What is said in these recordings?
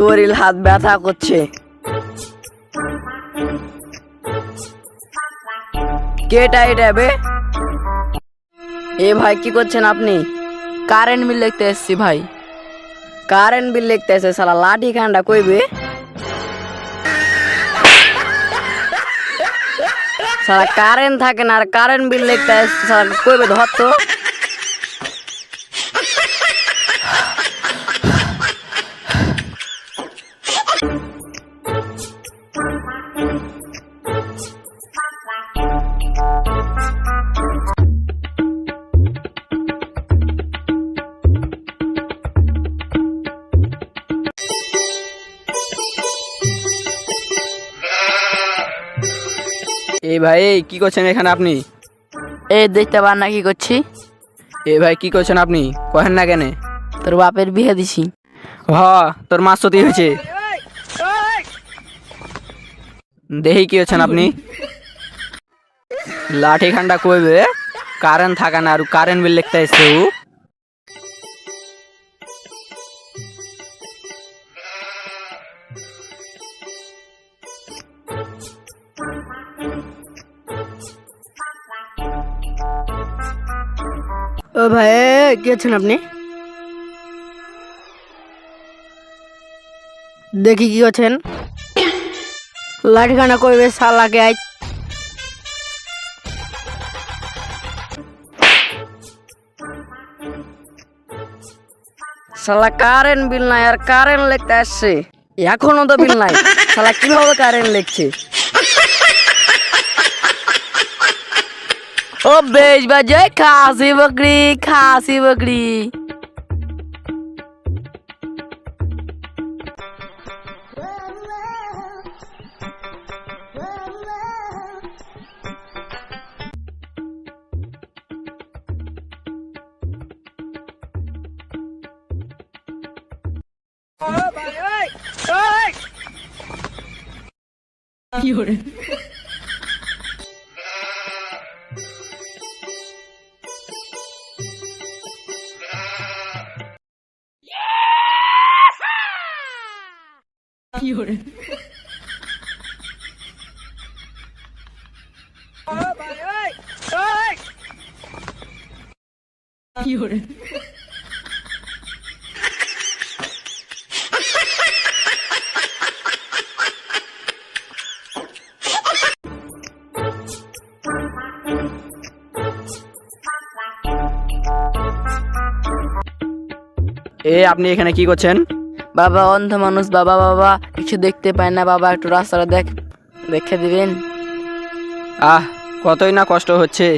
শরীর হাত ব্যথা করছে। কেটা এটা বে? এ ভাই কি করছেন আপনি? কারেন্ট বিল লিখতে এসছি ভাই। কারেন্ট বিল লিখতে এসে শালা লাঠি খান্ডা কইবে? শালা কারেন্ট থাকে না আর কারেন্ট বিল লিখতে এসে শালা কইবে ধর তো। এই ভাই কি করছেন এখানে আপনি? এই দেখতে পার না কি করছি? এই ভাই কি করছেন আপনি? কহেন না কেন? তোর বাপের বিয়ে দিছি। হ তোর মাছ সতী হয়েছে। দেখি কি হচ্ছেন আপনি? লাঠি খান্ডা কইবে কারেন্ট থাকা না আর কারেন্ট বিল লিখতে এসছে ও। ও ভাই কি আছেন আপনি? দেখি কি করছেন? লাঠি খান্ডা কইবে শালাকে আই। শালা কারেন্ট বিল নাই আর কারেন্ট লিখতে আসছে, এখনো তো বিল নাই। শালা কিভাবে কারেন্ট লিখছে? ও বেশ বাজে খাসি বকরি খাসি বকরি। এ আপনি এখানে কি করছেন? বাবা অন্ধ মানুষ বাবা, বাবা কিছু দেখতে পায় না বাবা, একটু রাস্তাটা দেখে দিবেন। আহ কতই না কষ্ট হচ্ছে।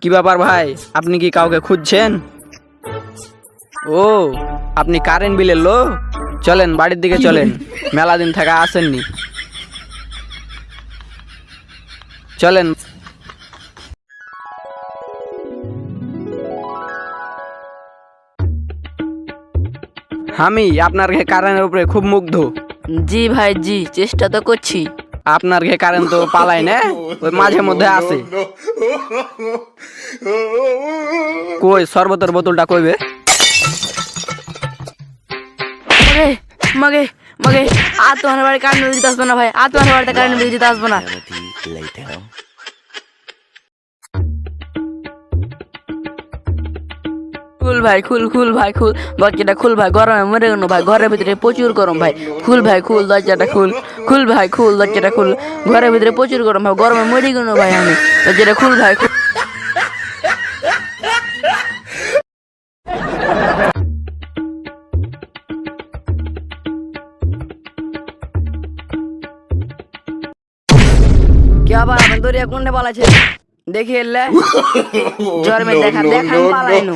কি ব্যাপার ভাই, আপনি কি কাউকে খুঁজছেন? ও আপনি কারেন্ট বিলের লোক? চলেন বাড়ির দিকে চলেন, মেলা দিন থেকে আসেননি। চলেন। আমি আপনার কারেন্টের উপরে খুব মুগ্ধ। জি ভাই জি, চেষ্টা তো করছি। আপনার কারেন্ট তো পালাই না, ওই মাঝে মধ্যে আসে। কই শরবতের বোতলটা কইবে? মাগে মাগে আর তোমার বাড়ি কারেন্ট বিল দিতে আসবো না ভাই, আর তোমার বাড়িতে কারেন্ট বিল দিতে আসবো না। খুল ভাই খুল ভাই খুল, দরজাটা খুল ভাই, গরমে মরে গেল ভাই, ঘরের ভিতরে প্রচুর গরম ভাই। খুল ভাই খুল দরজাটা খুল ভাই খুল দরজাটা খুল, ঘরের ভিতরে প্রচুর গরম ভাই, গরমে মরে গেল ভাই আমি, দরজাটা খুল ভাই খুল। क्या बात है दरिया कोने वाला छे देखिए ले जोर में देखा देखा पाला इनु